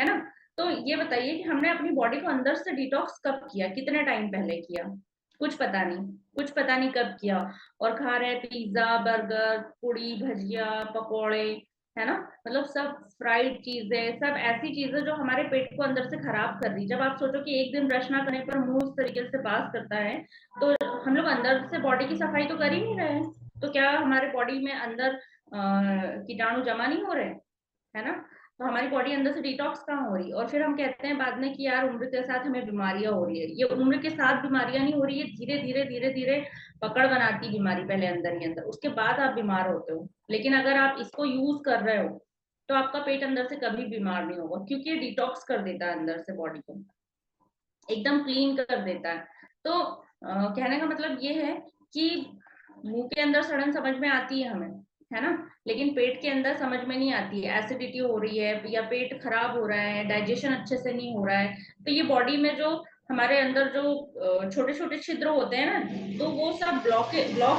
है ना। तो ये बताइए कि हमने अपनी बॉडी को अंदर से डिटॉक्स कब किया, कितने टाइम पहले किया? कुछ पता नहीं, कुछ पता नहीं कब किया। और खा रहे पिज्जा, बर्गर, पूड़ी, भजिया, पकोड़े, है ना, मतलब सब फ्राइड चीजें, सब ऐसी चीजें जो हमारे पेट को अंदर से खराब कर रही। जब आप सोचो कि एक दिन ब्रश ना करने पर मुंह उस तरीके से पास करता है, तो हम लोग अंदर से बॉडी की सफाई तो कर ही नहीं रहे हैं। तो क्या हमारे बॉडी में अंदर कीटाणु जमा नहीं हो रहे, है ना। तो हमारी बॉडी अंदर से डिटॉक्स कहाँ हो रही। और फिर हम कहते हैं बाद में कि यार उम्र के साथ हमें बीमारियां हो रही है। ये उम्र के साथ बीमारियां नहीं हो रही है, धीरे धीरे धीरे धीरे पकड़ बनाती बीमारी पहले अंदर ही अंदर, उसके बाद आप बीमार होते हो। लेकिन अगर आप इसको यूज कर रहे हो तो आपका पेट अंदर से कभी बीमार नहीं होगा, क्योंकि ये डिटॉक्स कर देता है अंदर से, बॉडी को एकदम क्लीन कर देता है। तो कहने का मतलब ये है कि मुंह के अंदर सड़न समझ में आती है हमें, है ना, लेकिन पेट के अंदर समझ में नहीं आती है। एसिडिटी हो रही है या पेट खराब हो रहा है, डाइजेशन अच्छे से नहीं हो रहा है, तो ये बॉडी में जो हमारे अंदर जो छोटे छोटे छिद्र होते हैं ना, तो वो सब ब्लॉक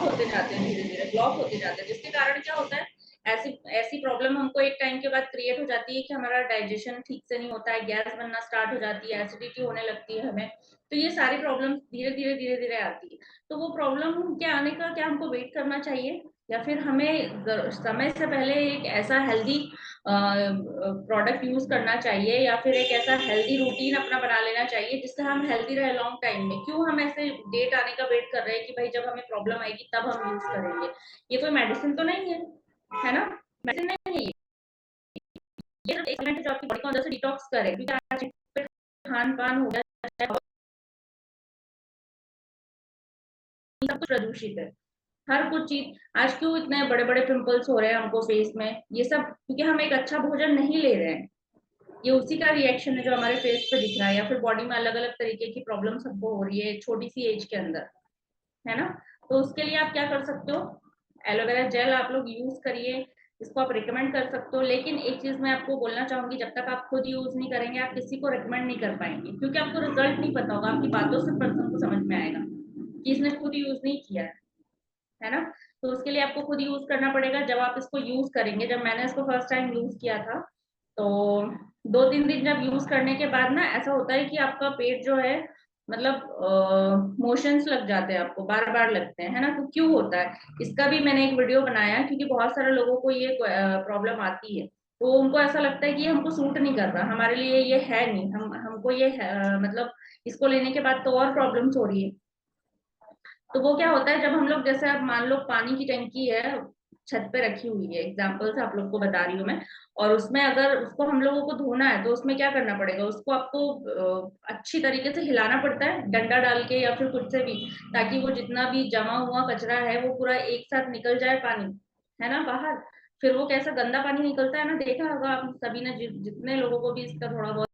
होते जाते हैं, धीरे धीरे ब्लॉक होते जाते हैं, जिसके कारण क्या होता है, ऐसी ऐसी प्रॉब्लम हमको एक टाइम के बाद क्रिएट हो जाती है कि हमारा डाइजेशन ठीक से नहीं होता है, गैस बनना स्टार्ट हो जाती है, एसिडिटी होने लगती है हमें। तो ये सारी प्रॉब्लम धीरे धीरे धीरे धीरे आती है। तो वो प्रॉब्लम के आने का क्या हमको वेट करना चाहिए, या फिर हमें समय से पहले एक ऐसा हेल्दी प्रोडक्ट यूज करना चाहिए, या फिर एक ऐसा हेल्दी रूटीन अपना बना लेना चाहिए जिससे हम हेल्दी रहे लॉन्ग टाइम में। क्यों हम ऐसे डेट आने का वेट कर रहे हैं कि भाई जब हमें प्रॉब्लम आएगी तब हम यूज करेंगे? ये कोई मेडिसिन तो नहीं है ना, मेडिसिन नहीं है ये एक एलिमेंट है जो आपकी बॉडी को अंदर से डिटॉक्स करे, क्योंकि आज खान पान हो गया, सब कुछ प्रदूषित है, हर कुछ चीज। आज क्यों इतने बड़े बड़े पिंपल्स हो रहे हैं हमको फेस में, ये सब क्योंकि हम एक अच्छा भोजन नहीं ले रहे हैं। ये उसी का रिएक्शन है जो हमारे फेस पे दिख रहा है, या फिर बॉडी में अलग अलग तरीके की प्रॉब्लम सबको हो रही है छोटी सी एज के अंदर, है ना। तो उसके लिए आप क्या कर सकते हो, एलोवेरा जेल आप लोग यूज करिए, इसको आप रिकमेंड कर सकते हो। लेकिन एक चीज मैं आपको बोलना चाहूंगी, जब तक आप खुद यूज नहीं करेंगे आप किसी को रिकमेंड नहीं कर पाएंगे, क्योंकि आपको रिजल्ट नहीं पता होगा, आपकी बातों से पर्सन को समझ में आएगा कि इसने खुद यूज नहीं किया है ना। तो उसके लिए आपको खुद यूज करना पड़ेगा। जब आप इसको यूज करेंगे, जब मैंने इसको फर्स्ट टाइम यूज किया था, तो 2-3 दिन जब यूज करने के बाद ना ऐसा होता है कि आपका पेट जो है, मतलब मोशंस लग जाते हैं, आपको बार बार लगते हैं, है ना। तो क्यों होता है, इसका भी मैंने एक वीडियो बनाया, क्योंकि बहुत सारे लोगों को ये प्रॉब्लम आती है। तो उनको ऐसा लगता है कि हमको सूट नहीं कर रहा, हमारे लिए ये है नहीं, हमको ये मतलब इसको लेने के बाद तो और प्रॉब्लम्स हो रही है। तो वो क्या होता है, जब हम लोग जैसे अब मान लो पानी की टंकी है, छत पे रखी हुई है, एग्जाम्पल से आप लोग को बता रही हूँ मैं, और उसमें अगर उसको हम लोगों को धोना है तो उसमें क्या करना पड़ेगा, उसको आपको अच्छी तरीके से हिलाना पड़ता है डंडा डाल के या फिर कुछ से भी, ताकि वो जितना भी जमा हुआ कचरा है वो पूरा एक साथ निकल जाए पानी, है ना, बाहर। फिर वो कैसा गंदा पानी निकलता है ना, देखा होगा आप सभी ने, जितने लोगों को भी इसका थोड़ा बहुत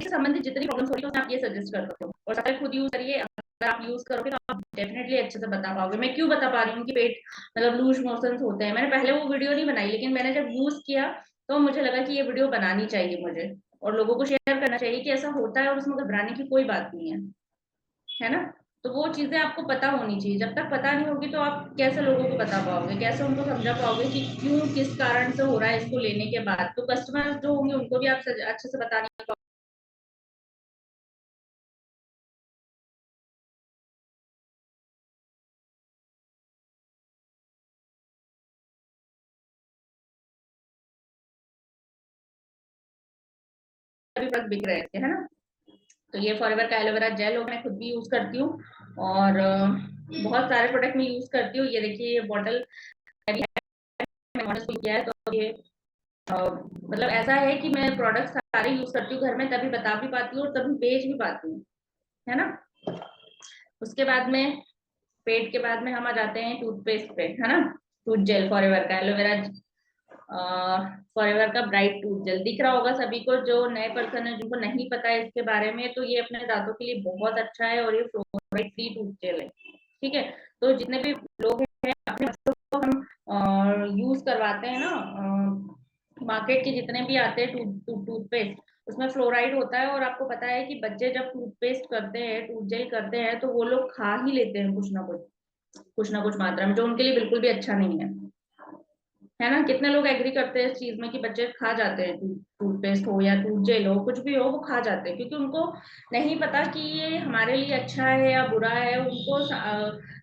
संबंधित जितनी प्रॉब्लम्स हो रही है उसमें आप ये सजेस्ट कर सकते हो, और सबसे खुद यूज करिए। अगर आप यूज करोगे तो आप डेफिनेटली अच्छे से बता पाओगे। मैं क्यों बता पा रही हूँ कि पेट मतलब लूज मोशंस होते हैं, मैंने पहले वो वीडियो नहीं बनाई, लेकिन मैंने जब यूज किया तो मुझे लगा कि ये वीडियो बनानी चाहिए मुझे, और लोगों को शेयर करना चाहिए कि ऐसा होता है और उसमें घबराने की कोई बात नहीं है ना। तो वो चीजें आपको पता होनी चाहिए, जब तक पता नहीं होगी तो आप कैसे लोगों को बता पाओगे, कैसे उनको समझा पाओगे कि क्यों किस कारण से हो रहा है इसको लेने के बाद। तो कस्टमर जो होंगे उनको भी आप अच्छे से बता नहीं पाओगे। अभी प्रोडक्ट बिक रहे थे, है ना। तो ये फॉरएवर का एलोवेरा जेल मैं खुद भी यूज करती हूँ, और बहुत सारे प्रोडक्ट मैं यूज करती हूँ। ये देखिए ये बॉटल मैंने किया है, तो ये मतलब ऐसा है कि मैं प्रोडक्ट सारे यूज करती हूँ घर में, तभी बता भी पाती हूँ और तभी बेच भी पाती हूँ, है ना। उसके बाद में पेट के बाद में हम आ जाते हैं टूथपेस्ट पे, है ना। टूथ जेल फॉरएवर का एलोवेरा फॉरएवर का ब्राइट टूथ जेल दिख रहा होगा सभी को, जो नए पर्सन है जिनको नहीं पता है इसके बारे में, तो ये अपने दांतों के लिए बहुत अच्छा है और ये फ्लोराइड फ्री टूथ जेल है। ठीक है, तो जितने भी लोग हैं अपने बच्चों को हम यूज करवाते हैं ना, मार्केट के जितने भी आते हैं टूथपेस्ट, उसमें फ्लोराइड होता है। और आपको पता है कि बच्चे जब टूथपेस्ट करते हैं, टूथ जेल करते हैं, तो वो लोग खा ही लेते हैं कुछ ना कुछ मात्रा में, जो उनके लिए बिल्कुल भी अच्छा नहीं है ना। कितने लोग एग्री करते हैं इस चीज में कि बच्चे खा जाते हैं, टूथपेस्ट हो या टूथ जेल हो, कुछ भी हो वो खा जाते हैं, क्योंकि उनको नहीं पता कि ये हमारे लिए अच्छा है या बुरा है। उनको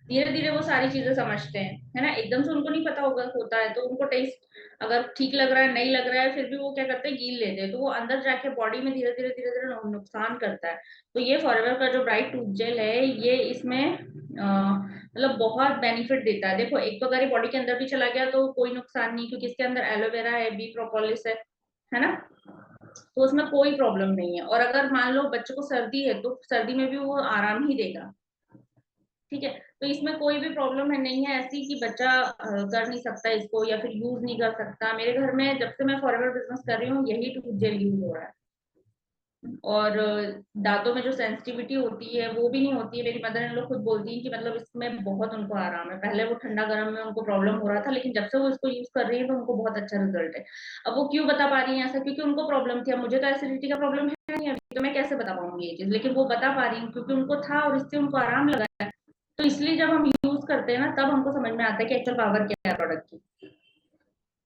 धीरे धीरे वो सारी चीजें समझते हैं, है ना। एकदम से उनको नहीं पता होता है, तो उनको टेस्ट अगर ठीक लग रहा है, नहीं लग रहा है, फिर भी वो क्या करते हैं, गिन लेते हैं, तो वो अंदर जाके बॉडी में धीरे धीरे नुकसान करता है। तो ये फॉरएवर का जो ब्राइट टूथ जेल है, ये इसमें मतलब बहुत बेनिफिट देता है। देखो, एक तो अगर ये बॉडी के अंदर भी चला गया तो कोई नुकसान नहीं, क्योंकि इसके अंदर एलोवेरा है, बी प्रोपोलिस है ना, तो उसमें कोई प्रॉब्लम नहीं है। और अगर मान लो बच्चे को सर्दी है, तो सर्दी में भी वो आराम ही देगा। ठीक है, तो इसमें कोई भी प्रॉब्लम है नहीं है ऐसी कि बच्चा कर नहीं सकता इसको या फिर यूज नहीं कर सकता। मेरे घर में जब से मैं फॉरएवर बिजनेस कर रही हूँ, यही टूथ जेल यूज हो रहा है। और दांतों में जो सेंसिटिविटी होती है वो भी नहीं होती है। मेरी मदर इन लोग खुद बोलती है कि मतलब इसमें बहुत उनको आराम है। पहले वो ठंडा गर्म में उनको प्रॉब्लम हो रहा था, लेकिन जब से वो इसको यूज कर रही है तो उनको बहुत अच्छा रिजल्ट है। अब वो क्यों बता पा रही है ऐसा, क्योंकि उनको प्रॉब्लम थी। अब मुझे तो एसिडिटी का प्रॉब्लम है नहीं अभी, तो मैं कैसे बता पाऊंगी ये चीज, लेकिन वो बता पा रही हूँ क्योंकि उनको था और इससे उनको आराम लगा है। तो इसलिए जब हम यूज करते हैं ना, तब हमको समझ में आता है कि एक्चुअल पावर क्या है प्रोडक्ट की।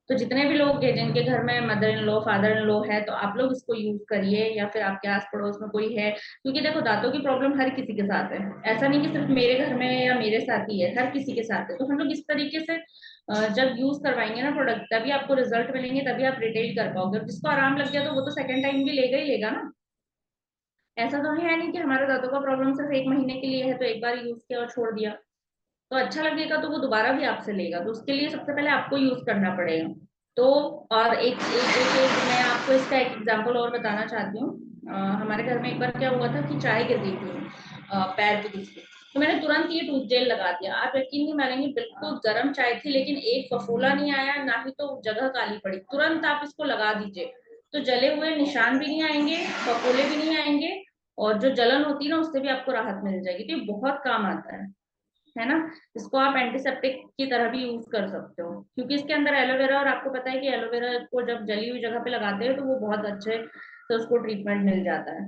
तो जितने भी लोग हैं जिनके घर में mother in law, father in law है, तो आप लोग इसको यूज करिए, या फिर आपके आस पड़ोस में कोई है। क्योंकि देखो, दांतों की प्रॉब्लम हर किसी के साथ है, ऐसा नहीं कि सिर्फ मेरे घर में या मेरे साथ ही है, हर किसी के साथ है। तो हम लोग इस तरीके से जब यूज करवाएंगे ना प्रोडक्ट, तभी आपको रिजल्ट मिलेंगे, तभी आप रिटेल कर पाओगे। जिसको आराम लग गया तो वो तो सेकंड टाइम भी लेगा ही लेगा ना। ऐसा तो है नहीं कि हमारे दांतों का प्रॉब्लम सिर्फ एक महीने के लिए है, तो एक बार यूज किया और छोड़ दिया। तो अच्छा लगेगा तो वो दोबारा भी आपसे लेगा, तो उसके लिए सबसे पहले आपको यूज करना पड़ेगा। तो और एक मैं आपको इसका एक एग्जांपल और बताना चाहती हूँ। हमारे घर में एक बार क्या हुआ था कि चाय गिर गई थी पैर पे किसी के, तो मैंने तुरंत ये टूथ जेल लगा दिया। आप यकीन नहीं मानेंगे, बिल्कुल गर्म चाय थी, लेकिन एक फफोला नहीं आया, ना ही तो जगह काली पड़ी। तुरंत आप इसको लगा दीजिए, तो जले हुए निशान भी नहीं आएंगे, फफोले भी नहीं आएंगे, और जो जलन होती है ना, उससे भी आपको राहत मिल जाएगी। तो ये बहुत काम आता है ना। इसको आप एंटीसेप्टिक की तरह भी यूज कर सकते हो, क्योंकि इसके अंदर एलोवेरा, और आपको पता है कि एलोवेरा को जब जली हुई जगह पे लगाते हैं तो वो बहुत अच्छे से उसको ट्रीटमेंट मिल जाता है।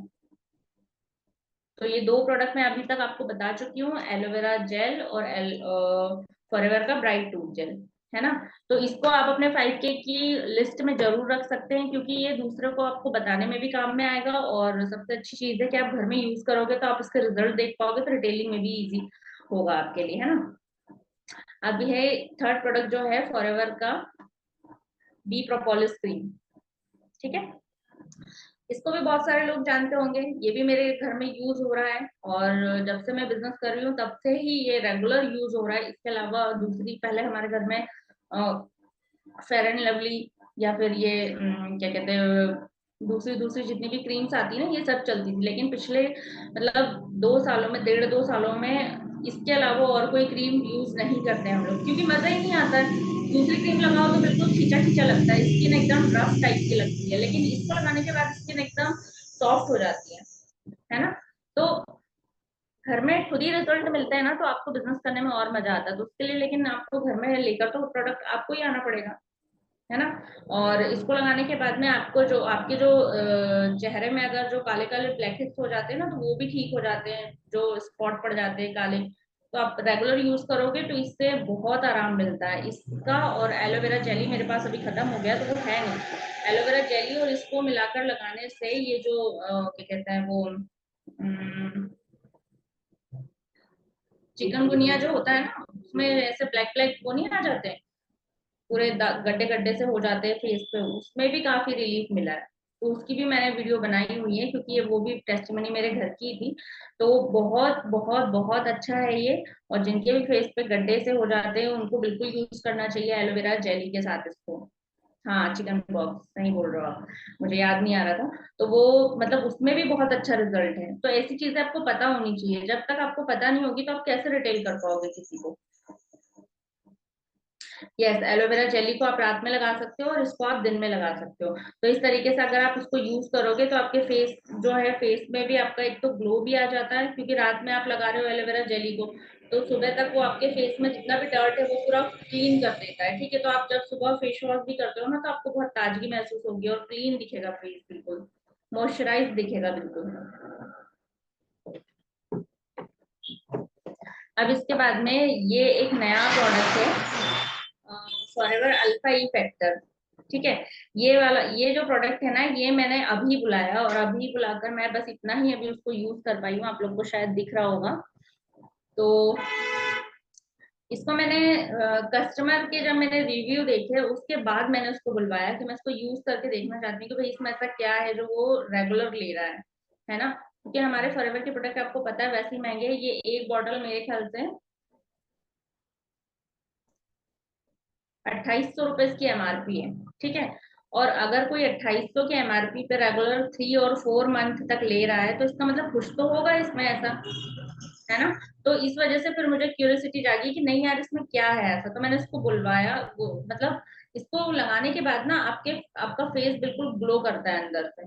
तो ये दो प्रोडक्ट मैं अभी तक आपको बता चुकी हूँ, एलोवेरा जेल और फॉरएवर का ब्राइट टूथ जेल, है ना। तो इसको आप अपने 5K की लिस्ट में जरूर रख सकते हैं, क्योंकि ये दूसरे को आपको बताने में भी काम में आएगा, और सबसे अच्छी चीज है कि आप घर में यूज करोगे तो आप इसके रिजल्ट देख पाओगे, तो रिटेलिंग में भी इजी होगा आपके लिए, है ना। अब है थर्ड प्रोडक्ट जो है फॉरएवर का बी प्रोपोलिस क्रीम। ठीक है, इसको भी बहुत सारे लोग जानते होंगे, ये भी मेरे घर में यूज हो रहा है, और जब से मैं बिजनेस कर रही हूँ तब से ही ये रेगुलर यूज हो रहा है। इसके अलावा दूसरी, पहले हमारे घर में फेयर एंड लवली, या फिर ये क्या कहते हैं, दूसरी दूसरी जितनी भी क्रीम्स आती है ना, ये सब चलती थी। लेकिन पिछले मतलब 2 सालों में, 1.5-2 सालों में इसके अलावा और कोई क्रीम यूज नहीं करते हम लोग, क्योंकि मजा ही नहीं आता है। दूसरी क्रीम लगाओ तो बिल्कुल खींचा खींचा लगता है, स्किन एकदम रफ टाइप की लगती है, लेकिन इसको लगाने के बाद स्किन एकदम सॉफ्ट हो जाती है ना। तो घर में खुद ही रिजल्ट मिलता है ना, तो आपको बिजनेस करने में और मजा आता है। तो उसके लिए लेकिन आपको घर में लेकर तो प्रोडक्ट आपको ही आना पड़ेगा, है ना। और इसको लगाने के बाद में आपको जो आपके जो चेहरे में अगर जो काले काले ब्लैक हेड्स हो जाते हैं ना, तो वो भी ठीक हो जाते हैं, जो स्पॉट पड़ जाते हैं काले। तो आप रेगुलर यूज करोगे तो इससे बहुत आराम मिलता है इसका। और एलोवेरा जेली मेरे पास अभी खत्म हो गया, तो वो है नहीं। एलोवेरा जेली और इसको मिलाकर लगाने से ये जो क्या कहते हैं वो चिकनगुनिया जो होता है ना, उसमें ऐसे ब्लैक ब्लैक वो नहीं आ जाते हैं, पूरे गड्ढे गड्ढे से हो जाते हैं फेस पे, उसमें भी काफी रिलीफ मिला है। तो उसकी भी मैंने वीडियो बनाई हुई है, क्योंकि ये वो भी टेस्टिमनी मेरे घर की थी। तो बहुत बहुत बहुत अच्छा है ये। और जिनके भी फेस पे गड्ढे से हो जाते हैं उनको बिल्कुल यूज करना चाहिए एलोवेरा जेली के साथ इसको। हाँ, चिकन पॉक्स सही बोल रहे हो आप, मुझे याद नहीं आ रहा था। तो वो मतलब उसमें भी बहुत अच्छा रिजल्ट है। तो ऐसी चीजें आपको पता होनी चाहिए, जब तक आपको पता नहीं होगी तो आप कैसे रिटेल कर पाओगे किसी को। यस, एलोवेरा जेली को आप रात में लगा सकते हो और इसको आप दिन में लगा सकते हो। तो इस तरीके से अगर आप इसको यूज करोगे तो आपके फेस जो है, फेस में भी आपका एक तो ग्लो भी आ जाता है, क्योंकि रात में आप लगा रहे हो एलोवेरा जेली को, तो सुबह तक वो आपके फेस में जितना भी डर्ट है वो पूरा क्लीन कर देता है। ठीक है, तो आप जब सुबह फेस वॉश भी करते हो ना, तो आपको बहुत ताजगी महसूस होगी और क्लीन दिखेगा फेस, बिल्कुल मॉइस्चराइज दिखेगा बिल्कुल। अब इसके बाद में ये एक नया प्रोडक्ट है, फॉरएवर अल्फा ई फैक्टर। ठीक है, ये वाला, ये जो प्रोडक्ट है ना, ये मैंने अभी बुलाया और अभी बुलाकर मैं बस इतना ही अभी उसको यूज कर पाई हूँ, आप लोग को शायद दिख रहा होगा। तो इसको मैंने कस्टमर के जब मैंने रिव्यू देखे उसके बाद मैंने उसको बुलवाया कि मैं इसको यूज करके देखना चाहती हूँ कि भाई इसमें ऐसा क्या है जो वो रेगुलर ले रहा है ना। क्योंकि हमारे फॉरएवर के प्रोडक्ट आपको पता है वैसे ही महंगे हैं। ये एक बॉटल मेरे ख्याल से 2800 रुपए की एमआरपी है। ठीक है, और अगर कोई 2800 की एमआरपी पे रेगुलर 3 और 4 मंथ तक ले रहा है तो इसका मतलब कुछ तो होगा इसमें ऐसा, है ना। तो इस वजह से फिर मुझे क्यूरियोसिटी जागी कि नहीं यार इसमें क्या है ऐसा, तो मैंने इसको बुलवाया। वो मतलब इसको लगाने के बाद ना आपका फेस बिल्कुल ग्लो करता है अंदर से,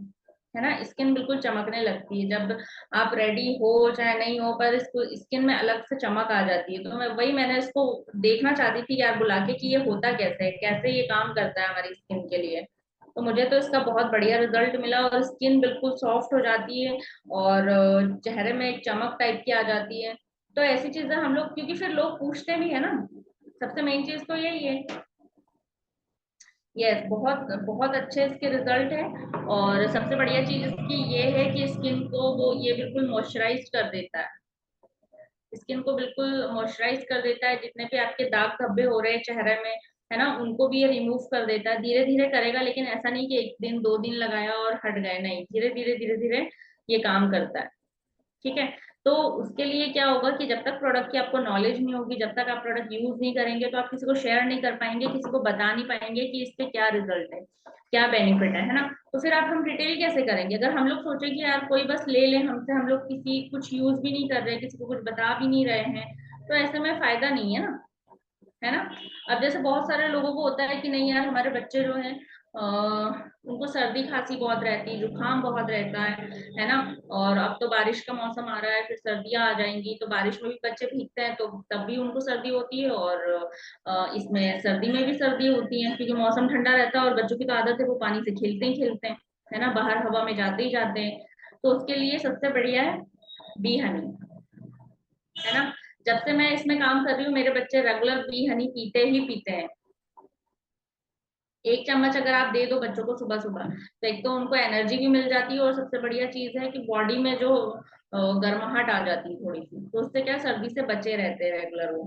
है ना। स्किन बिल्कुल चमकने लगती है जब आप रेडी हो चाहे नहीं हो, पर इसको स्किन में अलग से चमक आ जाती है। तो मैंने इसको देखना चाहती थी यार बुला के कि ये होता कैसे है, कैसे ये काम करता है हमारी स्किन के लिए। तो मुझे तो इसका बहुत बढ़िया रिजल्ट मिला और स्किन बिल्कुल सॉफ्ट हो जाती है और चेहरे में एक चमक टाइप की आ जाती है। तो ऐसी चीजें हम लोग, क्योंकि फिर लोग पूछते भी है ना, सबसे मेन चीज तो यही है। यस, बहुत बहुत अच्छे इसके रिजल्ट है। और सबसे बढ़िया चीज इसकी ये है कि स्किन को वो ये बिल्कुल मॉइस्चराइज कर देता है, स्किन को बिल्कुल मॉइस्चराइज कर देता है। जितने भी आपके दाग धब्बे हो रहे हैं चेहरे में, है ना, उनको भी ये रिमूव कर देता है। धीरे धीरे करेगा, लेकिन ऐसा नहीं कि 1 दिन 2 दिन लगाया और हट गए, नहीं, धीरे धीरे ये काम करता है। ठीक है, तो उसके लिए क्या होगा कि जब तक प्रोडक्ट की आपको नॉलेज नहीं होगी, जब तक आप प्रोडक्ट यूज नहीं करेंगे, तो आप किसी को शेयर नहीं कर पाएंगे, किसी को बता नहीं पाएंगे कि इससे क्या रिजल्ट है, क्या बेनिफिट है ना। तो फिर आप हम डिटेल कैसे करेंगे अगर हम लोग सोचे कि यार कोई बस ले ले हमसे, हम लोग किसी कुछ यूज भी नहीं कर रहे, किसी को कुछ बता भी नहीं रहे हैं, तो ऐसे में फायदा नहीं है ना, है ना। अब जैसे बहुत सारे लोगों को होता है कि नहीं यार हमारे बच्चे जो हैं उनको सर्दी खांसी बहुत रहती है, जुकाम बहुत रहता है ना। और अब तो बारिश का मौसम आ रहा है, फिर सर्दियां आ जाएंगी, तो बारिश में भी बच्चे भीगते हैं, तो तब भी उनको सर्दी होती है। और इसमें सर्दी में भी सर्दी होती है, क्योंकि मौसम ठंडा रहता है और बच्चों की तो आदत है वो पानी से खेलते ही खेलते हैं, है ना, बाहर हवा में जाते ही जाते हैं। तो उसके लिए सबसे बढ़िया है बी हनी, है ना। जब से मैं इसमें काम कर रही हूँ मेरे बच्चे रेगुलर बी हनी पीते ही पीते हैं। 1 चम्मच अगर आप दे दो बच्चों को सुबह सुबह, तो एक तो उनको एनर्जी भी मिल जाती है और सबसे बढ़िया चीज है कि बॉडी में जो गर्माहट आ जाती है थोड़ी सी, तो उससे क्या सर्दी से बचे रहते हैं रेगुलर वो।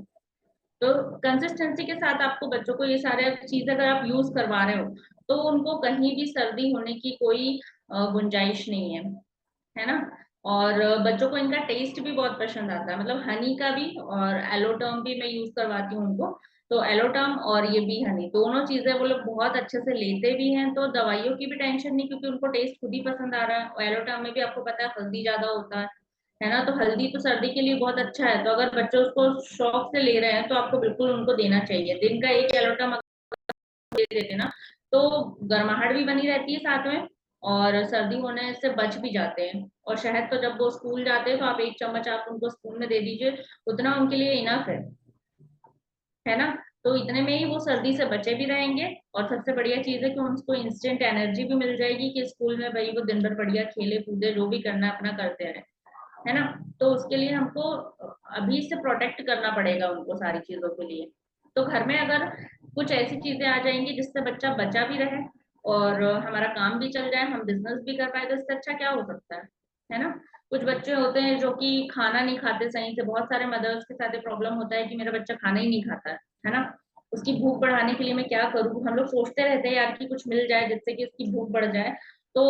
तो कंसिस्टेंसी के साथ आपको बच्चों को ये सारे चीज अगर आप यूज करवा रहे हो, तो उनको कहीं भी सर्दी होने की कोई गुंजाइश नहीं है ना। और बच्चों को इनका टेस्ट भी बहुत पसंद आता है, मतलब हनी का भी और एलोटर्म भी मैं यूज करवाती हूँ उनको। तो एलोटर्म और ये भी हनी दोनों चीजें वो लोग बहुत अच्छे से लेते भी हैं, तो दवाइयों की भी टेंशन नहीं, क्योंकि उनको टेस्ट खुद ही पसंद आ रहा है। और एलोटर्म में भी आपको पता है हल्दी ज्यादा होता है ना, तो हल्दी तो सर्दी के लिए बहुत अच्छा है। तो अगर बच्चे उसको शौक से ले रहे हैं तो आपको बिल्कुल उनको देना चाहिए। दिन का एक एलोटर्म दे देते ना, तो गर्माहट भी बनी रहती है साथ में, और सर्दी होने से बच भी जाते हैं। और शहद तो जब वो स्कूल जाते हैं तो आप 1 चम्मच आप उनको स्कूल में दे दीजिए, उतना उनके लिए इनफ है ना। तो इतने में ही वो सर्दी से बचे भी रहेंगे। और सबसे बढ़िया चीज है कि उनको इंस्टेंट एनर्जी भी मिल जाएगी कि स्कूल में भाई वो दिन भर बढ़िया खेले कूदे, जो भी करना है अपना करते रहे, है ना। तो उसके लिए हमको अभी से प्रोटेक्ट करना पड़ेगा उनको सारी चीजों के लिए। तो घर में अगर कुछ ऐसी चीजें आ जाएंगी जिससे बच्चा बचा भी रहे और हमारा काम भी चल जाए, हम बिजनेस भी कर पाए, तो इससे अच्छा क्या हो सकता है ना। कुछ बच्चे होते हैं जो कि खाना नहीं खाते सही से, बहुत सारे मदर्स के साथ प्रॉब्लम होता है कि मेरा बच्चा खाना ही नहीं खाता है ना। उसकी भूख बढ़ाने के लिए मैं क्या करूँ, हम लोग सोचते रहते हैं यार कि कुछ मिल जाए जिससे कि उसकी भूख बढ़ जाए। तो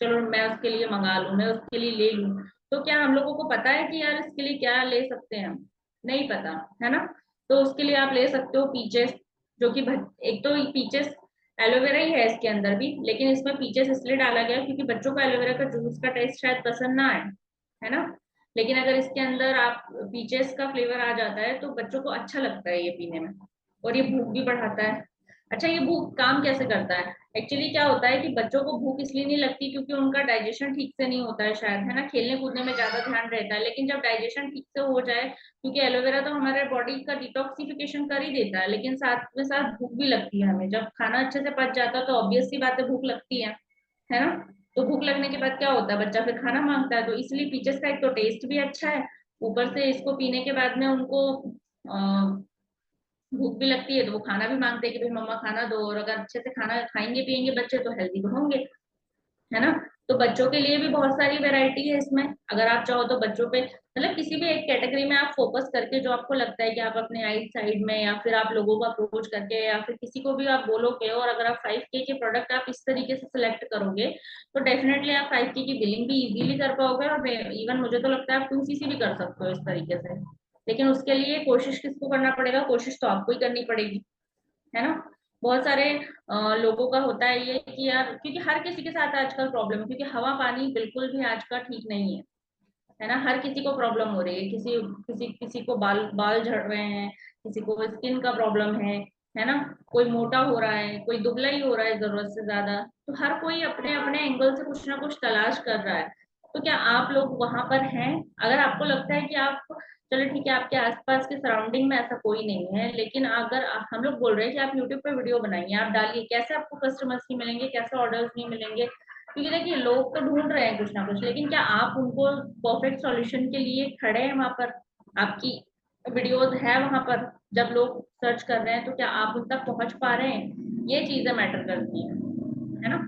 चलो मैं उसके लिए मंगा लूं, मैं उसके लिए ले लूं। तो क्या हम लोगों को पता है कि यार इसके लिए क्या ले सकते हैं हम, नहीं पता, है ना। तो उसके लिए आप ले सकते हो पीचेस, जो कि एक तो पीचेस एलोवेरा ही है इसके अंदर भी, लेकिन इसमें पीचेस इसलिए डाला गया क्योंकि बच्चों को एलोवेरा का जूस का टेस्ट शायद पसंद ना आए, है ना। लेकिन अगर इसके अंदर आप पीचेस का फ्लेवर आ जाता है तो बच्चों को अच्छा लगता है ये पीने में। और ये भूख भी बढ़ाता है। अच्छा, ये भूख काम कैसे करता है? एक्चुअली क्या होता है कि बच्चों को भूख इसलिए नहीं लगती क्योंकि उनका डाइजेशन ठीक से नहीं होता है शायद, है ना, खेलने कूदने में ज्यादा ध्यान रहता है। लेकिन जब डाइजेशन ठीक से हो जाए, क्योंकि एलोवेरा तो हमारे बॉडी का डिटॉक्सिफिकेशन कर ही देता है, लेकिन साथ में साथ भूख भी लगती है हमें। जब खाना अच्छे से पच जाता है तो ऑब्वियस सी बात है, भूख लगती है ना। तो भूख लगने के बाद क्या होता है, बच्चा फिर खाना मांगता है। तो इसलिए पीचेस का एक तो टेस्ट भी अच्छा है, ऊपर से इसको पीने के बाद में उनको भूख भी लगती है, तो वो खाना भी मांगते हैं कि भाई मम्मा खाना दो। और अगर अच्छे से खाना खाएंगे पिएंगे बच्चे तो हेल्दी तो होंगे, है ना। तो बच्चों के लिए भी बहुत सारी वैरायटी है इसमें। अगर आप चाहो तो बच्चों पे मतलब किसी भी एक कैटेगरी में आप फोकस करके, जो आपको लगता है कि आप अपने आइट साइड में, या फिर आप लोगों को अप्रोच करके, या फिर किसी को भी आप बोलोगे, और अगर आप 5K के प्रोडक्ट आप इस तरीके से सिलेक्ट करोगे तो डेफिनेटली आप 5K की बिलिंग भी इजीली कर पाओगे। और इवन मुझे तो लगता है आप 2CC भी कर सकते हो इस तरीके से। लेकिन उसके लिए कोशिश किसको करना पड़ेगा? कोशिश तो आपको ही करनी पड़ेगी, है ना। बहुत सारे लोगों का होता है ये कि यार, क्योंकि हर किसी के साथ आजकल प्रॉब्लम है, क्योंकि हवा पानी बिल्कुल भी आज का ठीक नहीं है ना। हर किसी को प्रॉब्लम हो रही है, किसी किसी किसी को बाल बाल झड़ रहे हैं, किसी को स्किन का प्रॉब्लम है ना। कोई मोटा हो रहा है, कोई दुबला ही हो रहा है जरूरत से ज्यादा। तो हर कोई अपने अपने एंगल से कुछ ना कुछ तलाश कर रहा है। तो क्या आप लोग वहां पर हैं? अगर आपको लगता है कि आप, चलो ठीक है, आपके आसपास के सराउंडिंग में ऐसा कोई नहीं है, लेकिन अगर हम लोग बोल रहे हैं कि आप यूट्यूब पे वीडियो बनाइए, आप डालिए, कैसे आपको कस्टमर्स नहीं मिलेंगे, कैसे ऑर्डर्स नहीं मिलेंगे? क्योंकि देखिए, लोग तो ढूंढ रहे हैं कुछ ना कुछ, लेकिन क्या आप उनको परफेक्ट सॉल्यूशन के लिए खड़े हैं वहां पर? आपकी वीडियोस है वहां पर, जब लोग सर्च कर रहे हैं तो क्या आप उन तक पहुंच पा रहे हैं? ये चीजें मैटर करती हैं, है ना।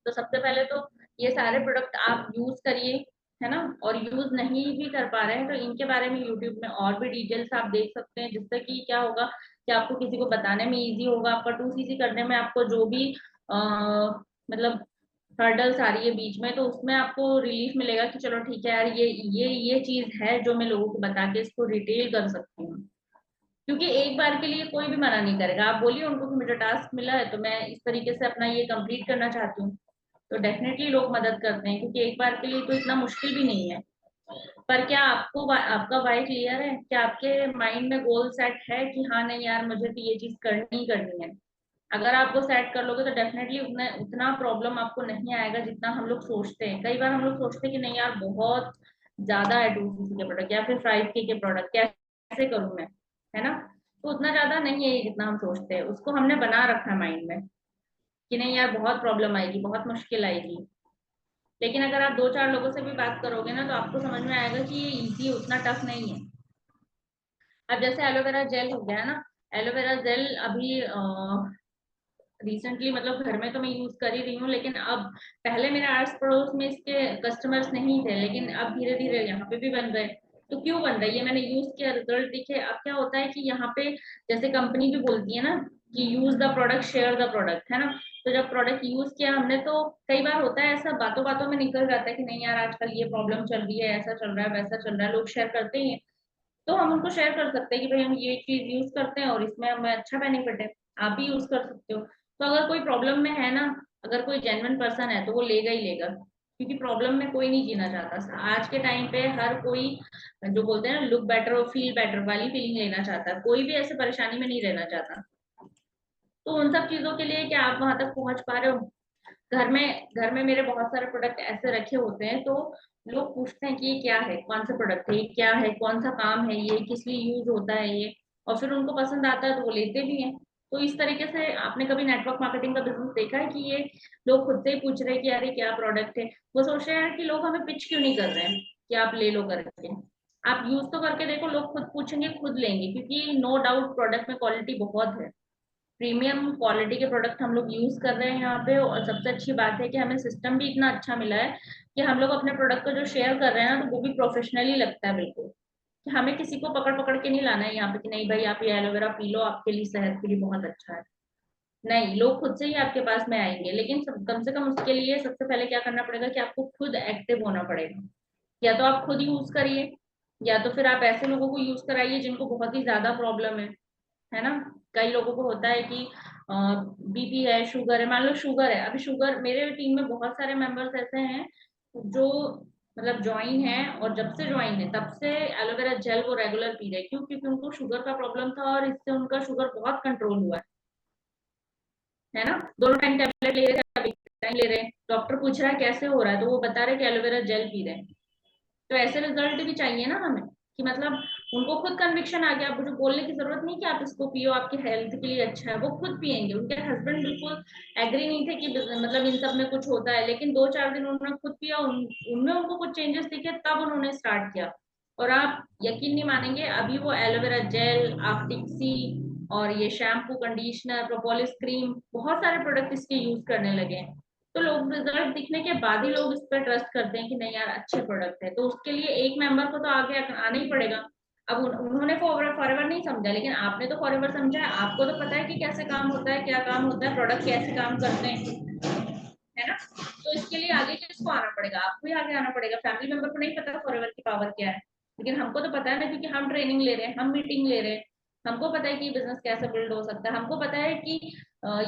तो सबसे पहले तो ये सारे प्रोडक्ट आप यूज करिए, है ना। और यूज नहीं भी कर पा रहे हैं तो इनके बारे में यूट्यूब में और भी डिटेल्स आप देख सकते हैं, जिससे कि क्या होगा कि आपको किसी को बताने में इजी होगा। आपका 2CC करने में आपको जो भी मतलब हर्डल्स आ रही है बीच में, तो उसमें आपको रिलीफ मिलेगा कि चलो ठीक है यार, ये चीज है जो मैं लोगों को बता के इसको रिटेल कर सकती हूँ। क्योंकि एक बार के लिए कोई भी मना नहीं करेगा। आप बोलिए उनको कि मुझे टास्क मिला है तो मैं इस तरीके से अपना ये कंप्लीट करना चाहती हूँ, तो डेफिनेटली लोग मदद करते हैं, क्योंकि एक बार के लिए तो इतना मुश्किल भी नहीं है। पर क्या आपको आपका वाई क्लियर है? क्या आपके माइंड में गोल सेट है कि हाँ नहीं यार, मुझे तो ये चीज करनी ही करनी है? अगर आप वो सेट कर लोगे तो डेफिनेटली उतना उतना प्रॉब्लम आपको नहीं आएगा जितना हम लोग सोचते हैं। कई बार हम लोग सोचते हैं कि नहीं यार, बहुत ज्यादा है 2CC के प्रोडक्ट या फिर 5K के प्रोडक्ट, कैसे करूं मैं, है ना। तो उतना ज्यादा नहीं है ये जितना हम सोचते हैं। उसको हमने बना रखा है माइंड में कि नहीं यार, बहुत प्रॉब्लम आएगी, बहुत मुश्किल आएगी। लेकिन अगर आप दो चार लोगों से भी बात करोगे ना, तो आपको समझ में आएगा कि ये इजी, उतना टफ नहीं है। अब जैसे एलोवेरा जेल हो गया ना, एलोवेरा जेल अभी रिसेंटली मतलब घर में तो मैं यूज कर ही रही हूँ, लेकिन अब पहले मेरे आस पड़ोस में इसके कस्टमर्स नहीं थे, लेकिन अब धीरे धीरे यहाँ पे भी बन गए। तो क्यों बन रही है? मैंने यूज किया, रिजल्ट दिखे। अब क्या होता है कि यहाँ पे जैसे कंपनी भी बोलती है ना कि use the product share the product, है ना। तो जब प्रोडक्ट यूज किया हमने, तो कई बार होता है ऐसा, बातों बातों में निकल जाता है कि नहीं यार, आजकल ये प्रॉब्लम चल रही है, ऐसा चल रहा है, वैसा चल रहा है, लोग शेयर करते ही हैं। तो हम उनको शेयर कर सकते हैं कि भाई हम ये चीज यूज करते हैं और इसमें हमें अच्छा बेनिफिट है, आप भी यूज कर सकते हो। तो अगर कोई प्रॉब्लम में है ना, अगर कोई जेन्युइन पर्सन है तो वो लेगा ही लेगा, क्योंकि प्रॉब्लम में कोई नहीं जीना चाहता। आज के टाइम पे हर कोई, जो बोलते हैं ना, लुक बेटर और फील बेटर वाली फीलिंग लेना चाहता है। कोई भी ऐसे परेशानी में नहीं रहना चाहता। तो उन सब चीजों के लिए क्या आप वहां तक पहुंच पा रहे हो? घर में मेरे बहुत सारे प्रोडक्ट ऐसे रखे होते हैं, तो लोग पूछते हैं कि ये क्या है, कौन सा प्रोडक्ट है, ये क्या है, कौन सा काम है, ये किस लिए यूज होता है ये। और फिर उनको पसंद आता है तो वो लेते भी हैं। तो इस तरीके से आपने कभी नेटवर्क मार्केटिंग का बिजनेस देखा है कि ये लोग खुद से ही पूछ रहे हैं कि अरे क्या प्रोडक्ट है? वो सोच रहे हैं कि लोग हमें पिच क्यों नहीं कर रहे हैं कि आप ले लो करके। आप यूज तो करके देखो, लोग खुद पूछेंगे, खुद लेंगे, क्योंकि नो डाउट प्रोडक्ट में क्वालिटी बहुत है। प्रीमियम क्वालिटी के प्रोडक्ट हम लोग यूज कर रहे हैं यहाँ पे। और सबसे अच्छी बात है कि हमें सिस्टम भी इतना अच्छा मिला है कि हम लोग अपने प्रोडक्ट को जो शेयर कर रहे हैं ना, तो वो भी प्रोफेशनली लगता है बिल्कुल। कि हमें किसी को पकड़ पकड़ के नहीं लाना है यहाँ पे कि नहीं भाई आप ये एलोवेरा पी लो, आपके लिए, सेहत के लिए बहुत अच्छा है। नहीं, लोग खुद से ही आपके पास में आएंगे, लेकिन कम से कम उसके लिए सबसे पहले क्या करना पड़ेगा कि आपको खुद एक्टिव होना पड़ेगा। या तो आप खुद यूज करिए, या तो फिर आप ऐसे लोगों को यूज कराइए जिनको बहुत ही ज्यादा प्रॉब्लम है ना। कई लोगों को होता है कि बीपी है, शुगर है, मान लो शुगर है। अभी शुगर, मेरे टीम में बहुत सारे मेंबर्स ऐसे हैं जो मतलब ज्वाइन है, और जब से ज्वाइन है तब से एलोवेरा जेल वो रेगुलर पी रहे हैं। क्यों? क्योंकि उनको शुगर का प्रॉब्लम था और इससे उनका शुगर बहुत कंट्रोल हुआ है ना। दोनों टाइम टेबलेट ले रहे थे, अभी टाइम ले रहे हैं। डॉक्टर पूछ रहा है कैसे हो रहा है, तो वो बता रहे कि एलोवेरा जेल पी रहे हैं। तो ऐसे रिजल्ट भी चाहिए ना हमें, कि मतलब उनको खुद कन्विक्शन आ गया। अब मुझे बोलने की जरूरत नहीं कि आप इसको पियो, आपकी हेल्थ के लिए अच्छा है, वो खुद पियेंगे। उनके हस्बैंड बिल्कुल एग्री नहीं थे कि मतलब इन सब में कुछ होता है, लेकिन 2-4 दिन उन्होंने खुद पिया, उनमें उनको कुछ चेंजेस दिखे, तब उन्होंने स्टार्ट किया। और आप यकीन नहीं मानेंगे, अभी वो एलोवेरा जेल, आफ्टिक्सी, और ये शैम्पू, कंडीशनर, प्रोपोलिस क्रीम, बहुत सारे प्रोडक्ट इसके यूज करने लगे हैं। तो लोग रिजल्ट दिखने के बाद ही लोग इस पर ट्रस्ट करते हैं कि नहीं यार अच्छे प्रोडक्ट है। तो उसके लिए एक मेंबर को तो आगे आना ही पड़ेगा। अब उन्होंने फॉरएवर नहीं समझा, लेकिन आपने तो फॉरएवर समझा है। आपको तो पता है कि कैसे काम होता है, क्या काम होता है, प्रोडक्ट कैसे काम करते हैं, है ना। तो इसके लिए आगे किसको आना पड़ेगा? आपको ही आगे आना पड़ेगा। फैमिली मेंबर को नहीं पता फॉरएवर की पावर क्या है, लेकिन हमको तो पता है ना, क्योंकि हम ट्रेनिंग ले रहे हैं, हम मीटिंग ले रहे हैं। हमको पता है कि बिजनेस कैसे बिल्ड हो सकता है। हमको पता है कि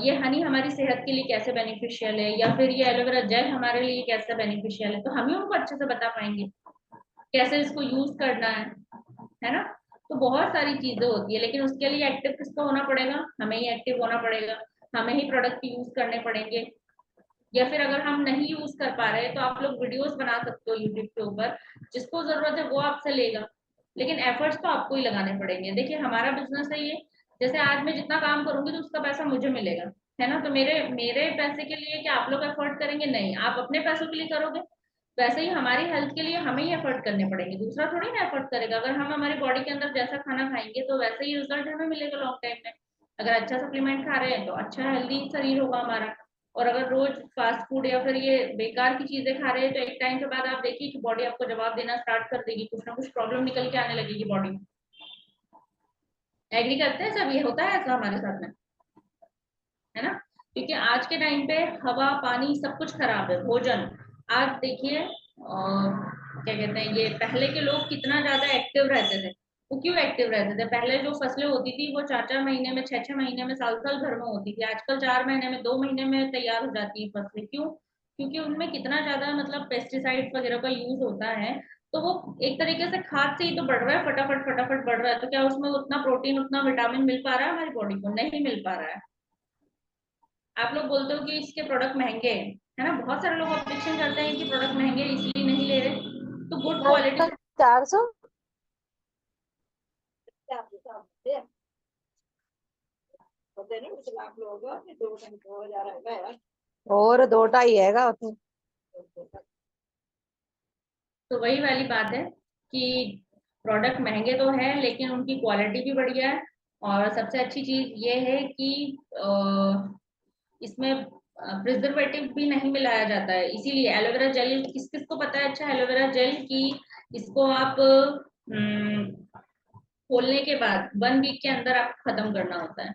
ये हनी हमारी सेहत के लिए कैसे बेनिफिशियल है, या फिर ये एलोवेरा जेल हमारे लिए कैसे बेनिफिशियल है। तो हम ही उनको अच्छे से बता पाएंगे कैसे इसको यूज करना है ना। तो बहुत सारी चीजें होती है, लेकिन उसके लिए एक्टिव किसको होना पड़ेगा? हमें ही एक्टिव होना पड़ेगा। हमें ही प्रोडक्ट यूज करने पड़ेंगे। या फिर अगर हम नहीं यूज कर पा रहे तो आप लोग वीडियोस बना सकते हो यूट्यूब के ऊपर, जिसको जरूरत है वो आपसे लेगा। लेकिन एफर्ट्स तो आपको ही लगाने पड़ेंगे। देखिए हमारा बिजनेस है ये, जैसे आज मैं जितना काम करूंगी तो उसका पैसा मुझे मिलेगा, है ना। तो मेरे मेरे पैसे के लिए क्या आप लोग एफर्ट करेंगे? नहीं, आप अपने पैसों के लिए करोगे। वैसे ही हमारी हेल्थ के लिए हमें ही एफर्ट करने पड़ेंगे, दूसरा थोड़ी ना एफर्ट करेगा। अगर हम हमारी बॉडी के अंदर जैसा खाना खाएंगे तो वैसे ही रिजल्ट हमें मिलेगा लॉन्ग टाइम में। अगर अच्छा सप्लीमेंट खा रहे हैं तो अच्छा हेल्दी शरीर होगा हमारा। और अगर रोज फास्ट फूड या फिर ये बेकार की चीजें खा रहे हैं तो एक टाइम के बाद आप देखिए कि बॉडी आपको जवाब देना स्टार्ट कर देगी, कुछ ना कुछ प्रॉब्लम निकल के आने लगेगी बॉडी में। एग्री करते हैं सब? ये होता है ऐसा हमारे साथ में, है ना। क्योंकि आज के टाइम पे हवा, पानी, सब कुछ खराब है, भोजन। आज देखिए क्या कहते हैं, ये पहले के लोग कितना ज्यादा एक्टिव रहते थे। वो क्यों एक्टिव रहते थे? पहले जो फसलें होती थी वो 4-4 महीने में, 6-6 महीने में, साल-साल घर में होती थी। आजकल 4 महीने में, 2 महीने में तैयार हो जाती है फसलें। क्यों? क्योंकि उनमें कितना ज्यादा मतलब पेस्टिसाइड वगैरह का यूज होता है। तो वो एक तरीके से खाद से ही तो बढ़ रहा है, फटाफट फटाफट बढ़ रहा है। तो क्या उसमें उतना प्रोटीन, उतना विटामिन मिल पा रहा है हमारी बॉडी को? नहीं मिल पा रहा है। आप लोग बोलते हो कि इसके प्रोडक्ट महंगे हैं, है ना। बहुत सारे लोग ऑब्जेक्शन करते हैं कि प्रोडक्ट महंगे हैं इसलिए नहीं ले रहे। तो गुड क्वालिटी 400। और 2-2.5 हैगा उसमें। तो वही वाली बात है कि प्रोडक्ट महंगे तो है लेकिन उनकी क्वालिटी भी बढ़िया है। और सबसे अच्छी चीज ये है कि इसमें प्रिजर्वेटिव भी नहीं मिलाया जाता है। इसीलिए एलोवेरा जेल, किस किस को पता है अच्छा एलोवेरा जेल की इसको आप खोलने के बाद 1 वीक के अंदर आपको खत्म करना होता है।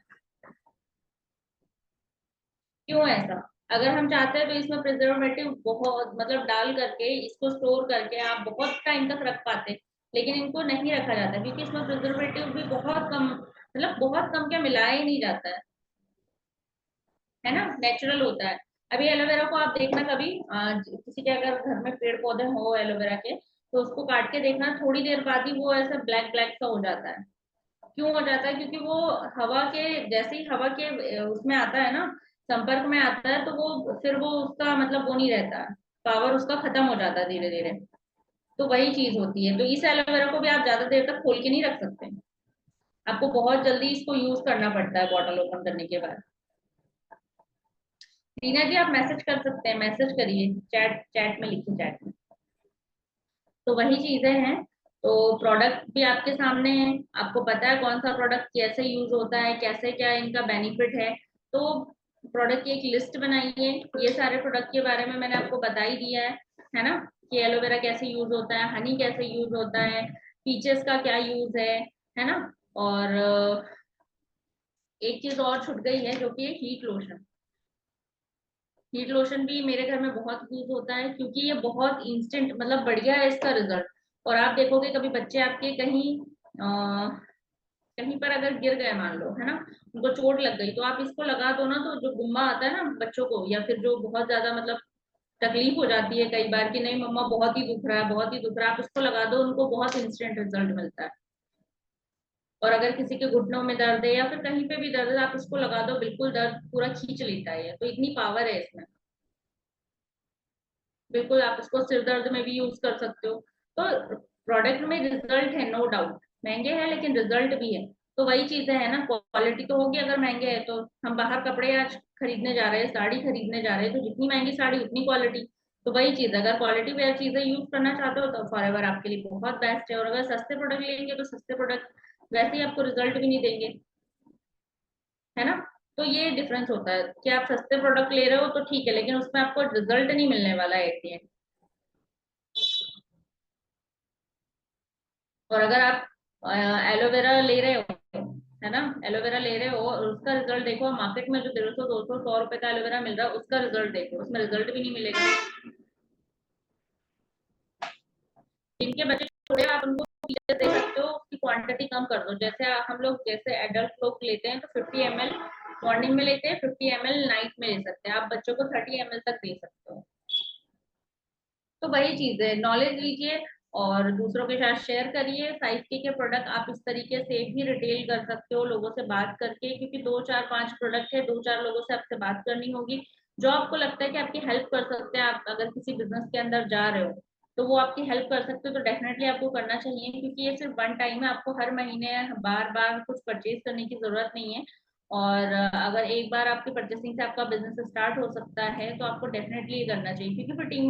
क्यों ऐसा? अगर हम चाहते हैं तो इसमें प्रिजर्वेटिव बहुत मतलब डाल करके इसको स्टोर करके आप बहुत टाइम तक रख पाते, लेकिन इनको नहीं रखा जाता क्योंकि इसमें प्रिजर्वेटिव भी बहुत कम, मतलब बहुत कम, क्या मिलाया ही नहीं जाता है ना। नेचुरल होता है। अभी एलोवेरा को आप देखना कभी किसी के अगर घर में पेड़ पौधे हो एलोवेरा के, तो उसको काट के देखना, थोड़ी देर बाद ही वो ऐसा ब्लैक ब्लैक सा हो जाता है। क्यों हो जाता है? क्योंकि वो हवा के, जैसे ही हवा के उसमें आता है ना, संपर्क में आता है, तो वो फिर वो उसका मतलब वो नहीं रहता, पावर उसका खत्म हो जाता है धीरे धीरे। तो वही चीज होती है। तो इस एलोवेरा को भी आप ज्यादा देर तक खोल के नहीं रख सकते। आपको बहुत जल्दी इसको यूज करना पड़ता है बॉटल ओपन करने के बाद। रीना जी आप मैसेज कर सकते हैं, मैसेज करिए, चैट चैट में लिखिए, चैट में। तो वही चीजें हैं। तो प्रोडक्ट भी आपके सामने है, आपको पता है कौन सा प्रोडक्ट कैसे यूज होता है, कैसे क्या इनका बेनिफिट है। तो प्रोडक्ट की एक लिस्ट बनाइए। ये सारे प्रोडक्ट के बारे में मैंने आपको बता ही दिया है ना, कि एलोवेरा कैसे यूज होता है, हनी कैसे यूज होता है, पीचेस का क्या यूज है ना। और एक चीज और छूट गई है जो कि हीट लोशन। हीट लोशन भी मेरे घर में बहुत यूज होता है क्योंकि ये बहुत इंस्टेंट, मतलब बढ़िया है इसका रिजल्ट। और आप देखोगे कभी बच्चे आपके कहीं कहीं पर अगर गिर गए मान लो, है ना, उनको चोट लग गई, तो आप इसको लगा दो ना, तो जो गुम्मा आता है ना बच्चों को, या फिर जो बहुत ज्यादा मतलब तकलीफ हो जाती है कई बार कि नहीं मम्मा बहुत ही दुख रहा है, बहुत ही दुख रहा है, आप उसको लगा दो, उनको बहुत इंस्टेंट रिजल्ट मिलता है। और अगर किसी के घुटनों में दर्द है या फिर कहीं पे भी दर्द है, आप इसको लगा दो, बिल्कुल दर्द पूरा खींच लेता है ये, तो इतनी पावर है इसमें। बिल्कुल आप इसको सिर दर्द में भी यूज कर सकते हो। तो प्रोडक्ट में रिजल्ट है, नो डाउट, महंगे हैं लेकिन रिजल्ट भी है। तो वही चीजें है ना, क्वालिटी तो होगी अगर महंगे है तो। हम बाहर कपड़े आज खरीदने जा रहे हैं, साड़ी खरीदने जा रहे हैं, तो जितनी महंगी साड़ी उतनी क्वालिटी। तो वही चीज है, अगर क्वालिटी वेयर चीजें यूज करना चाहते हो तो फॉरएवर आपके लिए बहुत बेस्ट है। और अगर सस्ते प्रोडक्ट लेंगे तो सस्ते प्रोडक्ट वैसे ही आपको रिजल्ट भी नहीं देंगे, है ना। तो ये डिफरेंस होता है कि आप सस्ते प्रोडक्ट ले रहे हो तो ठीक है, लेकिन उसमें आपको रिजल्ट नहीं मिलने वाला है at the end। और अगर आप एलोवेरा ले रहे हो, है ना, एलोवेरा ले रहे हो और उसका रिजल्ट देखो, मार्केट में जो 150 200 100 रुपए का एलोवेरा मिल रहा है उसका रिजल्ट देखो, उसमें रिजल्ट भी नहीं मिलेगा। जिनके बच्चे छोटे हैं, आप उनको फीचर दे सकते हो, उसकी क्वांटिटी कम कर दो। जैसे हम लोग जैसे एडल्ट लोग लेते हैं तो 50 ml मॉर्निंग में लेते हैं, 50 ml नाइट में ले सकते हैं, आप बच्चों को 30 ml तक दे सकते हो। तो वही चीज है, नॉलेज लीजिए और दूसरों के साथ शेयर करिए। 5K के प्रोडक्ट आप इस तरीके से भी रिटेल कर सकते हो लोगों से बात करके, क्योंकि 2 4 5 प्रोडक्ट है, 2 4 लोगों से आपसे बात करनी होगी जो आपको लगता है कि आपकी हेल्प कर सकते हैं। आप अगर किसी बिजनेस के अंदर जा रहे हो तो वो आपकी हेल्प कर सकते हो, तो डेफिनेटली आपको करना चाहिए, क्योंकि ये सिर्फ वन टाइम है, आपको हर महीने बार बार कुछ परचेज करने की जरूरत नहीं है। और अगर एक बार आपकी परचेसिंग से आपका बिजनेस स्टार्ट हो सकता है तो आपको डेफिनेटली करना चाहिए, क्योंकि फिर टीम